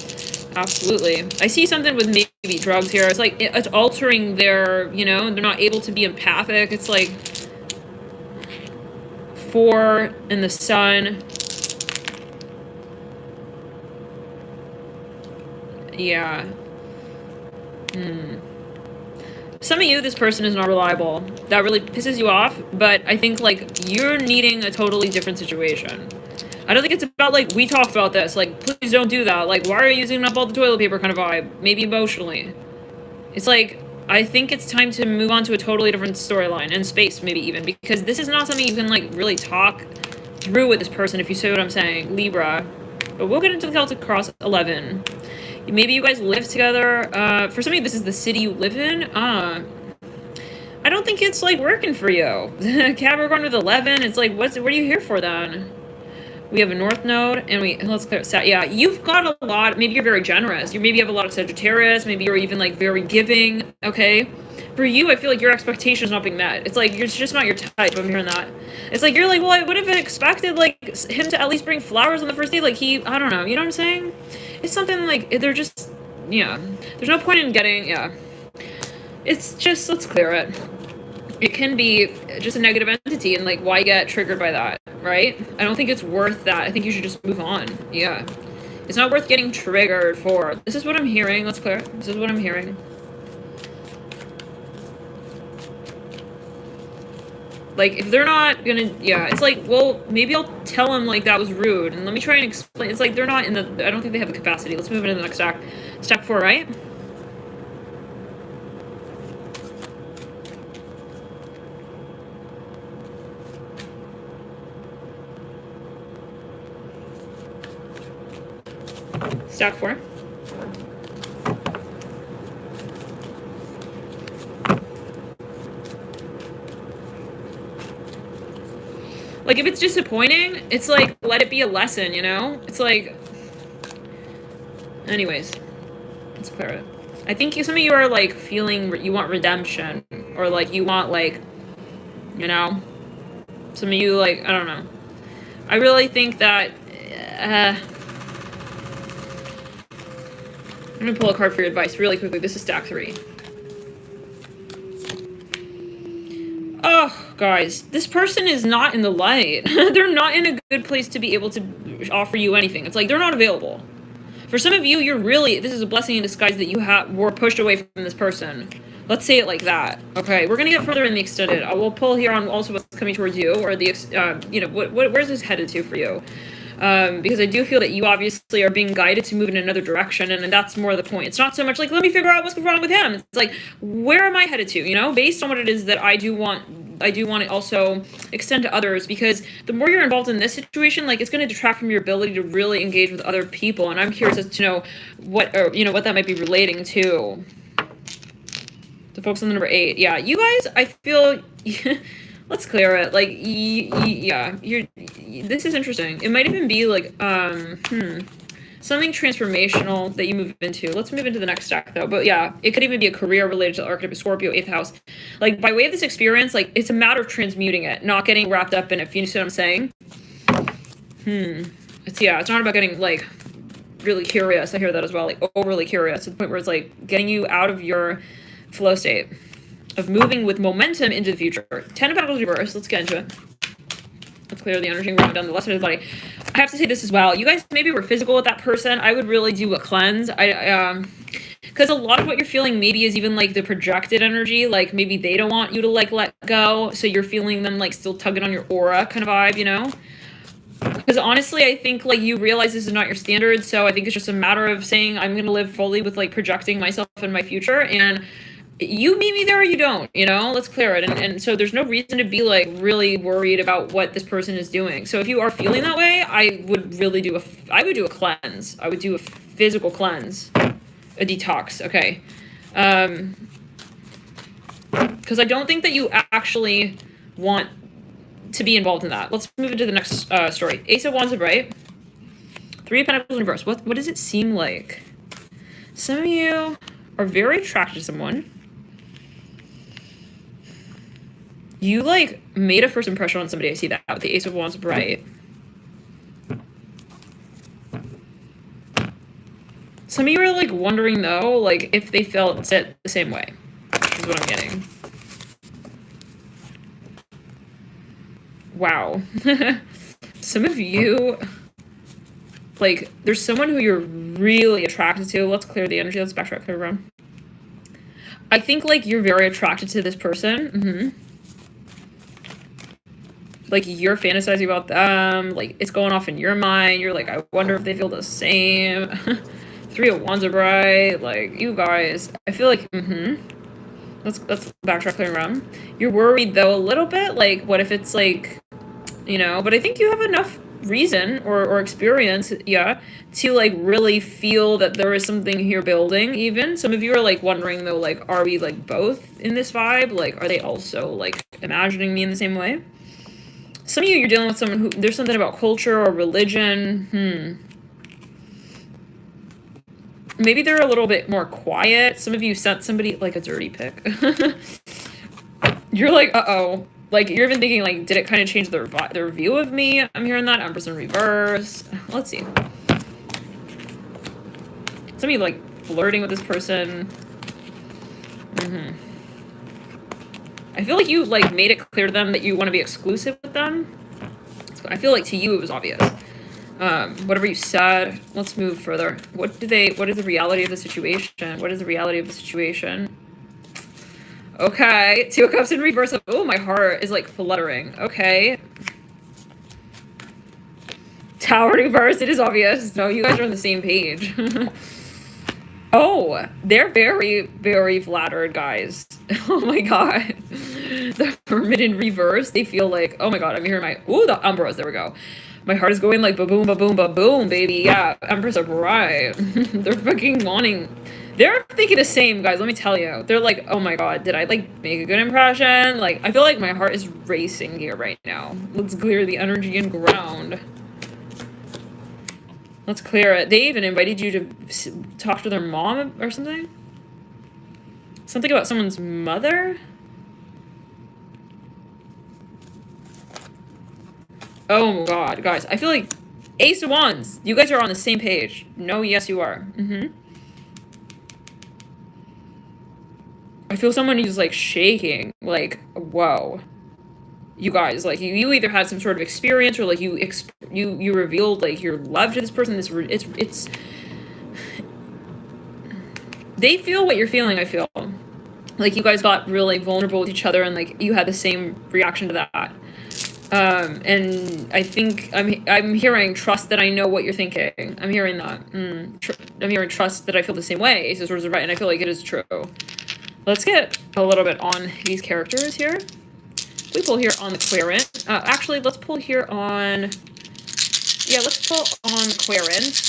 Absolutely. I see something with maybe drugs here. It's like, it's altering their, you know, they're not able to be empathic. It's like 4 in the sun. Yeah. Some of you, this person is not reliable. That really pisses you off, but I think, like, you're needing a totally different situation. I don't think it's about, like, we talked about this, like, please don't do that, like, why are you using up all the toilet paper kind of vibe, maybe emotionally. It's like, I think it's time to move on to a totally different storyline, and space, maybe even, because this is not something you can, like, really talk through with this person, if you see what I'm saying, Libra. But we'll get into the Celtic Cross 11. Maybe you guys live together, for some of you, this is the city you live in, I don't think it's, like, working for you. Capricorn with 11, it's like, what are you here for, then? We have a North Node, and let's clear it. Yeah, you've got a lot. Maybe you're very generous. Maybe you have a lot of Sagittarius. Maybe you're even, like, very giving. Okay, for you, I feel like your expectations not being met. It's like it's just not your type. I'm hearing that. It's like you're like, well, I would have expected, like, him to at least bring flowers on the first date. Like, I don't know. You know what I'm saying? It's something like they're just, yeah. There's no point in getting, yeah. It's just, let's clear it. It can be just a negative entity, and, like, why get triggered by that, right? I don't think it's worth that. I think you should just move on. Yeah. It's not worth getting triggered for. This is what I'm hearing. Let's clear it. This is what I'm hearing. Like, if they're not gonna, yeah, it's like, well, maybe I'll tell them, like, that was rude, and let me try and explain. It's like they're not in the, I don't think they have the capacity. Let's move into the next stack. Stack 4, right? Stack 4. Like, if it's disappointing, it's like, let it be a lesson, you know? It's like, anyways, let's clear it. I think some of you are, like, feeling you want redemption, or, like, you want, like, you know, some of you, like, I don't know. I really think that, I'm gonna pull a card for your advice really quickly. This is stack 3. Oh, guys, this person is not in the light. They're not in a good place to be able to offer you anything. It's like they're not available. For some of you, this is a blessing in disguise that you were pushed away from this person. Let's say it like that. Okay, we're gonna get further in the extended. I will pull here on also what's coming towards you, or the, you know, where's this headed to for you? Because I do feel that you obviously are being guided to move in another direction, and that's more the point. It's not so much like, let me figure out what's wrong with him. It's like, where am I headed to, you know, based on what it is that I do want to also extend to others, because the more you're involved in this situation, like, it's going to detract from your ability to really engage with other people, and I'm curious as to know what that might be relating to. To focus on the number 8. Yeah, you guys, I feel... Let's clear it. Like, yeah, this is interesting. It might even be, like, something transformational that you move into. Let's move into the next stack, though. But, yeah, it could even be a career related to the archetype of Scorpio, 8th house. Like, by way of this experience, like, it's a matter of transmuting it, not getting wrapped up in it, if you see what I'm saying. It's not about getting, like, really curious. I hear that as well, like, overly curious, to the point where it's, like, getting you out of your flow state of moving with momentum into the future. 10 of Pentacles reverse. Let's get into it. Let's clear the energy and run down the left side of the body. I have to say this as well. You guys maybe were physical with that person. I would really do a cleanse. Because a lot of what you're feeling maybe is even like the projected energy. Like maybe they don't want you to like let go. So you're feeling them like still tugging on your aura kind of vibe, you know? Because honestly, I think like you realize this is not your standard. So I think it's just a matter of saying I'm going to live fully with like projecting myself in my future. And you meet me there or you don't, you know, let's clear it. And so there's no reason to be like really worried about what this person is doing. So if you are feeling that way, I would really do I would do a cleanse. I would do a physical cleanse, a detox. Okay. Because I don't think that you actually want to be involved in that. Let's move into the next story. Ace of Wands upright. 3 of Pentacles in reverse. What does it seem like? Some of you are very attracted to someone. You, like, made a first impression on somebody. I see that with the Ace of Wands bright. Some of you are, like, wondering, though, like, if they felt it the same way. Is what I'm getting. Wow. Some of you, like, there's someone who you're really attracted to. Let's clear the energy. Let's backtrack, clear around. I think, like, you're very attracted to this person. Like, you're fantasizing about them, like, it's going off in your mind, you're like, I wonder if they feel the same. 3 of Wands are bright, like, you guys, I feel like, let's backtrack clearing around. You're worried, though, a little bit, like, what if it's, like, you know, but I think you have enough reason or experience, to, like, really feel that there is something here building, even. Some of you are, like, wondering, though, like, are we, like, both in this vibe? Like, are they also, like, imagining me in the same way? Some of you, you're dealing with someone who, there's something about culture or religion. Maybe they're a little bit more quiet. Some of you sent somebody, like, a dirty pic. You're like, uh-oh. Like, you're even thinking, like, did it kind of change their view of me? I'm hearing that. Empress in reverse. Let's see. Some of you, like, flirting with this person. I feel like you, like, made it clear to them that you want to be exclusive with them. So I feel like to you it was obvious. Whatever you said, let's move further. What is the reality of the situation? What is the reality of the situation? Okay, 2 of Cups in reverse. Oh, my heart is, like, fluttering. Okay. Tower in reverse, it is obvious. No, you guys are on the same page. Oh, they're very, very flattered, guys. Oh my god. The Hermit in reverse, they feel like, oh my god, I'm hearing ooh, the Empress, there we go. My heart is going like ba-boom, ba-boom, ba-boom, baby. Yeah, Empress are right. They're fucking wanting, they're thinking the same, guys, let me tell you. They're like, oh my god, did I, like, make a good impression? Like, I feel like my heart is racing here right now. Let's clear the energy and ground. Let's clear it. They even invited you to talk to their mom or something? Something about someone's mother? Oh my god, guys. I feel like Ace of Wands. You guys are on the same page. No, yes, you are. I feel someone who's, like, shaking. Like, whoa. You guys, like, you either had some sort of experience or, like, you revealed, like, your love to this person. It's they feel what you're feeling, I feel. Like, you guys got really vulnerable with each other and, like, you had the same reaction to that. And I think I'm hearing trust that I know what you're thinking. I'm hearing that. I'm hearing trust that I feel the same way. Ace of Swords is right, and I feel like it is true. Let's get a little bit on these characters here. We pull here on the Querent. Actually, let's pull here on... Yeah, let's pull on Querent.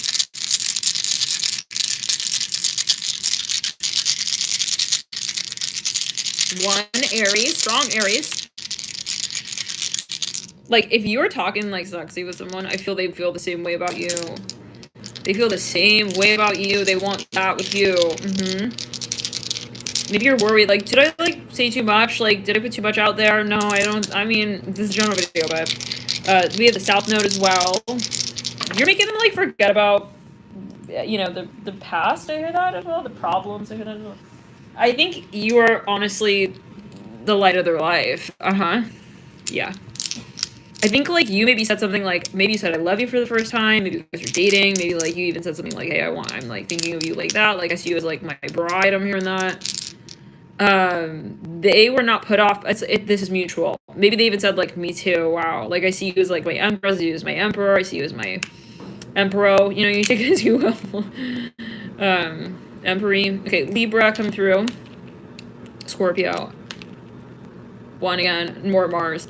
One Aries, strong Aries. Like, if you're talking, like, sexy with someone, I feel they feel the same way about you. They feel the same way about you. They want that with you. Maybe you're worried, like, did I, like, say too much? Like, did I put too much out there? No, I don't. I mean, this is a general video, but we have the South Node as well. You're making them, like, forget about, you know, the past. I hear that as well. The problems. I hear that as well. I think you are honestly the light of their life. Yeah. I think, like, you maybe said something like, maybe you said I love you for the first time, maybe because you're dating, maybe, like, you even said something like, hey, I'm, like, thinking of you like that, like, I see you as, like, my bride, I'm hearing that. They were not put off, this is mutual. Maybe they even said, like, me too, wow, like, I see you as, like, my emperor, I see you as my emperor, I see you as my emperor, you know, you take it as you will. Empery. Okay, Libra come through. Scorpio. One again, more Mars.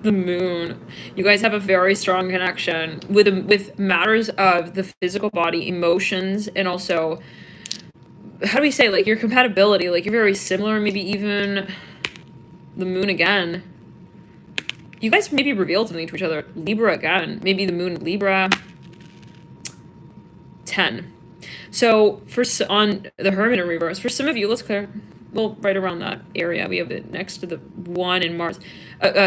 The moon. You guys have a very strong connection with matters of the physical body, emotions, and also, how do we say, like, your compatibility, like, you're very similar, maybe even the moon again. You guys maybe revealed something to each other. Libra again. Maybe the moon Libra. 10. So, on the Hermit in reverse, for some of you, let's clear. Well, right around that area. We have it next to the 1 in Mars.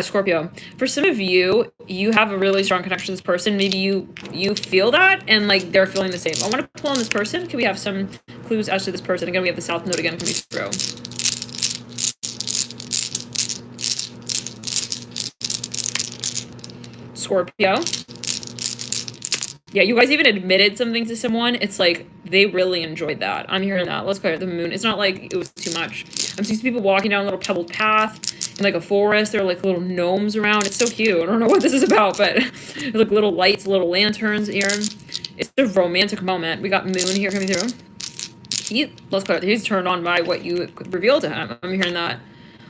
Scorpio. For some of you, you have a really strong connection to this person. Maybe you feel that, and, like, they're feeling the same. I want to pull on this person. Can we have some clues as to this person? Again, we have the South Node again coming through. Scorpio. Yeah, you guys even admitted something to someone. It's like they really enjoyed that. I'm hearing that. Let's clear the moon. It's not like it was too much. I'm seeing people walking down a little pebbled path in, like, a forest. There are, like, little gnomes around. It's so cute. I don't know what this is about, but there's, like, little lights, little lanterns here. It's a romantic moment. We got moon here coming through. Let's clear it. He's turned on by what you revealed to him. I'm hearing that.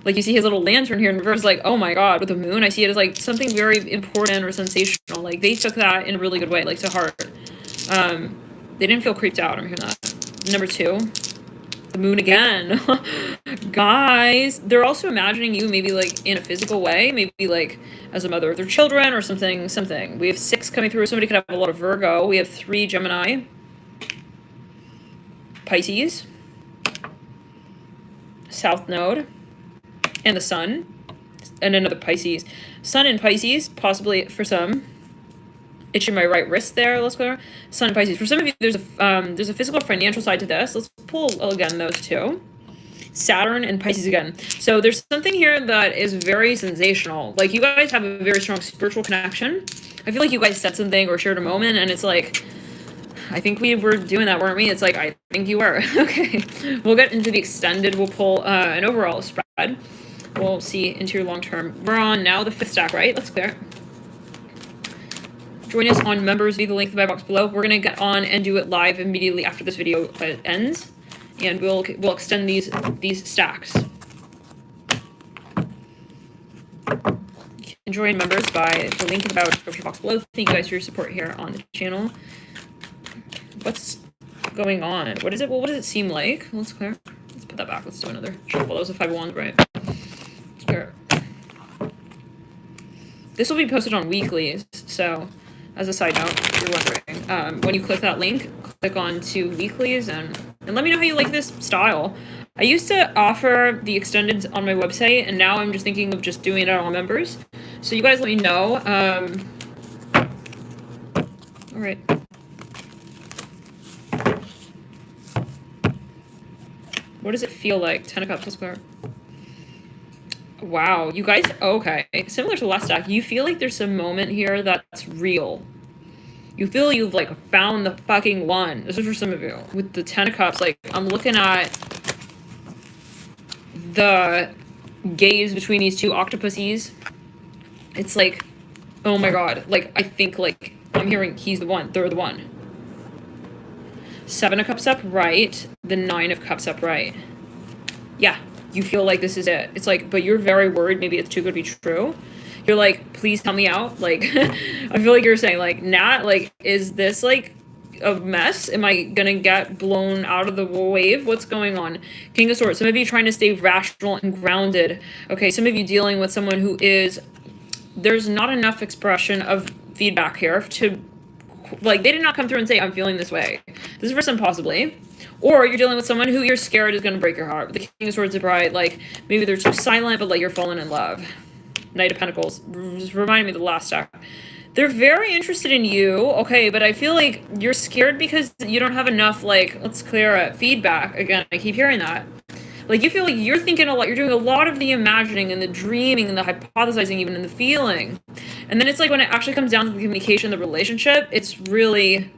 Like, you see his little lantern here in reverse, like, oh my god, with the moon, I see it as, like, something very important or sensational. Like, they took that in a really good way, like, to heart. They didn't feel creeped out. I'm hearing that. Number 2, the moon again. Guys, they're also imagining you maybe, like, in a physical way, maybe, like, as a mother of their children or something. We have 6 coming through. Somebody could have a lot of Virgo. We have 3 Gemini. Pisces. South Node. And the Sun, and another Pisces. Sun and Pisces, possibly for some. Itching my right wrist there, let's go. Sun and Pisces. For some of you, there's a physical or financial side to this. Let's pull, again, those two. Saturn and Pisces again. So there's something here that is very sensational. Like, you guys have a very strong spiritual connection. I feel like you guys said something or shared a moment, and it's like, I think we were doing that, weren't we? It's like, I think you were. Okay. We'll get into the extended. We'll pull an overall spread. We'll see into your long-term. We're on now the 5th stack, right? Let's clear it. Join us on members via the link in the box below. We're going to get on and do it live immediately after this video ends. And we'll extend these stacks. You can join members by the link in the description box below. Thank you guys for your support here on the channel. What's going on? What is it? Well, what does it seem like? Let's clear. Let's put that back. Let's do another shuffle. That was a 5 of Wands, right? Let's clear. This will be posted on weeklies. So, as a side note, if you're wondering, when you click that link, click on to weeklies and let me know how you like this style. I used to offer the extendeds on my website, and now I'm just thinking of just doing it on all members. So you guys let me know. All right. What does it feel like? 10 of Cups, let's go. Wow, you guys, okay. Similar to the last stack, you feel like there's a moment here that's real. You feel you've, like, found the fucking one. This is for some of you. With the 10 of Cups, like, I'm looking at the gaze between these two octopuses. It's like, oh my god. Like, I think, like, I'm hearing he's the one. They're the one. 7 of Cups upright. The 9 of Cups upright. Yeah. You feel like this is it. It's like, but you're very worried. Maybe it's too good to be true. You're like, please help me out. Like, I feel like you're saying, like, Nat, like, is this, like, a mess? Am I gonna get blown out of the wave? What's going on? King of Swords. Some of you trying to stay rational and grounded. Okay, some of you dealing with someone who is, there's not enough expression of feedback here to, like, they did not come through and say, I'm feeling this way. This is for some possibly. Or you're dealing with someone who you're scared is going to break your heart. The King of Swords is Bride, like, maybe they're too silent, but, like, you're falling in love. Knight of Pentacles. Just reminded me of the last stack. They're very interested in you, okay, but I feel like you're scared because you don't have enough, like, let's clear it, feedback. Again, I keep hearing that. Like, you feel like you're thinking a lot, you're doing a lot of the imagining and the dreaming and the hypothesizing even and the feeling. And then it's like when it actually comes down to the communication, the relationship, it's really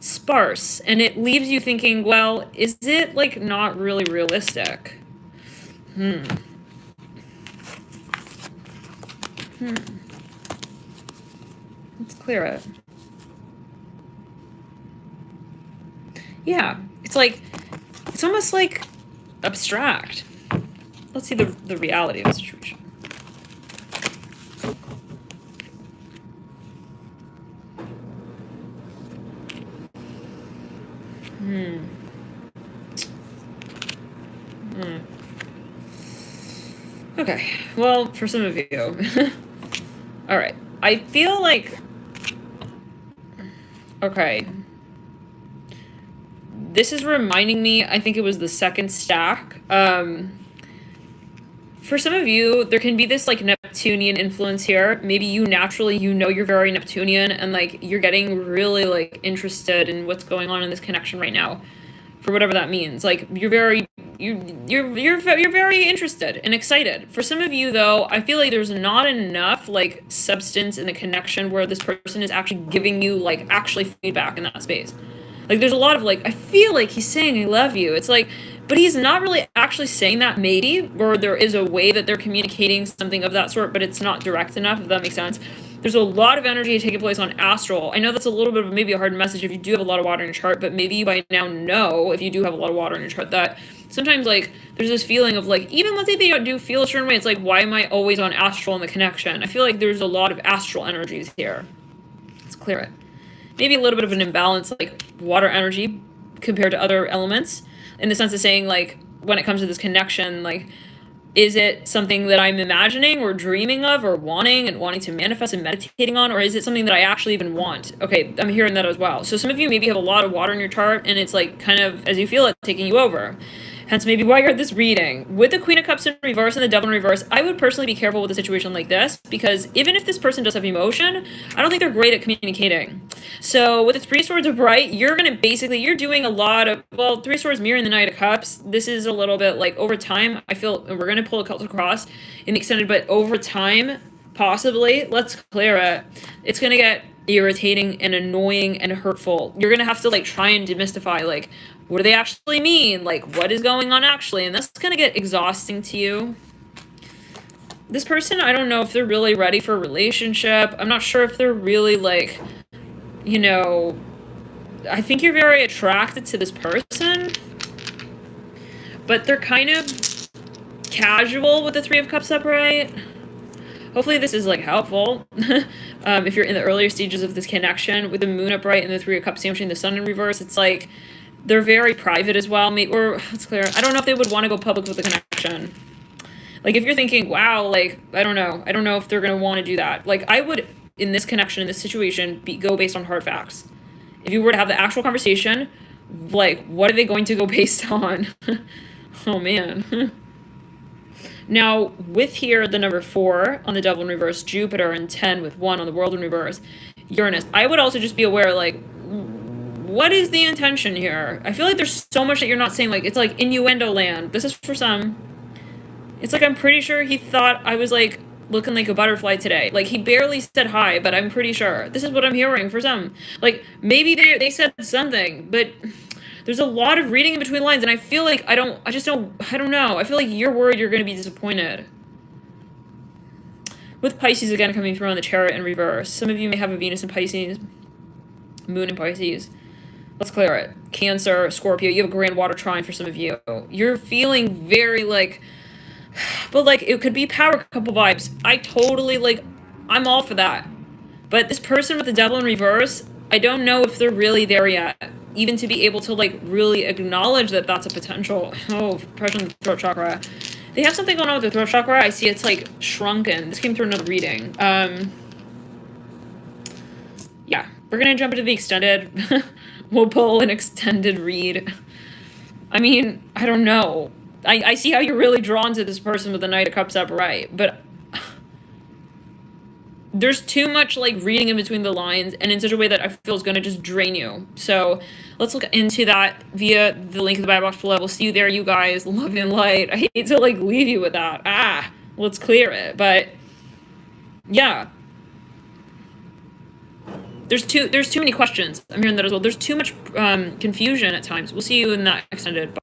sparse. And it leaves you thinking, well, is it, like, not really realistic? Let's clear it. Yeah, it's like, it's almost like abstract. Let's see the reality of the situation. Okay, well, for some of you. All right, I feel like, okay, this is reminding me, I think it was the second stack. For some of you, there can be this, like, Neptunian influence here. Maybe you naturally, you're very Neptunian, and, like, you're getting really, like, interested in what's going on in this connection right now, for whatever that means. Like, you're very interested and excited. For some of you, though, I feel like there's not enough, like, substance in the connection where this person is actually giving you, like, actually feedback in that space. Like, there's a lot of, like, I feel like he's saying I love you. It's like, but he's not really actually saying that, maybe, or there is a way that they're communicating something of that sort, but it's not direct enough, if that makes sense. There's a lot of energy taking place on astral. I know that's a little bit of maybe a hard message if you do have a lot of water in your chart, but maybe you by now know, if you do have a lot of water in your chart, that sometimes, like, there's this feeling of, like, even let's say they do feel a certain way, it's like, why am I always on astral in the connection? I feel like there's a lot of astral energies here. Let's clear it. Maybe a little bit of an imbalance, like, water energy compared to other elements, in the sense of saying, like, when it comes to this connection, like, is it something that I'm imagining or dreaming of or wanting to manifest and meditating on, or is it something that I actually even want? Okay, I'm hearing that as well. So some of you maybe have a lot of water in your chart, and it's, like, kind of, as you feel it, taking you over. Hence maybe why you're at this reading. With the Queen of Cups in reverse and the Devil in reverse, I would personally be careful with a situation like this, because even if this person does have emotion, I don't think they're great at communicating. So with the Three Swords of Bright, you're doing a lot of, well, Three Swords mirroring the Knight of Cups. This is a little bit like, over time, I feel, and we're going to pull a Celtic Cross in the extended, but over time, possibly, let's clear it, it's going to get irritating and annoying and hurtful. You're going to have to, like, try and demystify, like, what do they actually mean? Like, what is going on actually? And that's going to get exhausting to you. This person, I don't know if they're really ready for a relationship. I'm not sure if they're really, like, you know, I think you're very attracted to this person, but they're kind of casual with the Three of Cups upright. Hopefully this is, like, helpful. If you're in the earlier stages of this connection, with the Moon upright and the Three of Cups sandwiching the Sun in reverse, it's like, they're very private as well. Or, let's clear, I don't know if they would want to go public with the connection. Like, if you're thinking, wow, like, I don't know if they're going to want to do that. Like, I would, in this connection, in this situation, go based on hard facts. If you were to have the actual conversation, like, what are they going to go based on? Oh, man. Now, with here, the number 4 on the Devil in reverse, Jupiter, and 10 with 1 on the World in reverse, Uranus. I would also just be aware, like, what is the intention here? I feel like there's so much that you're not saying. Like, it's like innuendo land. This is for some. It's like, I'm pretty sure he thought I was, like, looking like a butterfly today. Like, he barely said hi, but I'm pretty sure. This is what I'm hearing for some. Like, maybe they said something, but there's a lot of reading in between lines, and I feel like I don't know. I feel like you're worried you're going to be disappointed. With Pisces again coming through on the Chariot in reverse. Some of you may have a Venus in Pisces, Moon in Pisces. Let's clear it. Cancer, Scorpio, you have a grand water trine for some of you. You're feeling very, like, but, like, it could be power couple vibes. I totally, like, I'm all for that. But this person with the Devil in reverse, I don't know if they're really there yet, even to be able to like really acknowledge that that's a potential. Oh, pressure on the throat chakra. They have something going on with the throat chakra. I see it's like shrunken. This came through another reading. Yeah, we're gonna jump into the extended. We'll pull an extended read. I mean, I don't know. I see how you're really drawn to this person with the Knight of Cups upright, but there's too much like reading in between the lines and in such a way that I feel is going to just drain you. So let's look into that via the link in the bio box below. We'll see you there, you guys. Love and light. I hate to like leave you with that. Let's clear it. But yeah. There's too many questions. I'm hearing that as well. There's too much confusion at times. We'll see you in that extended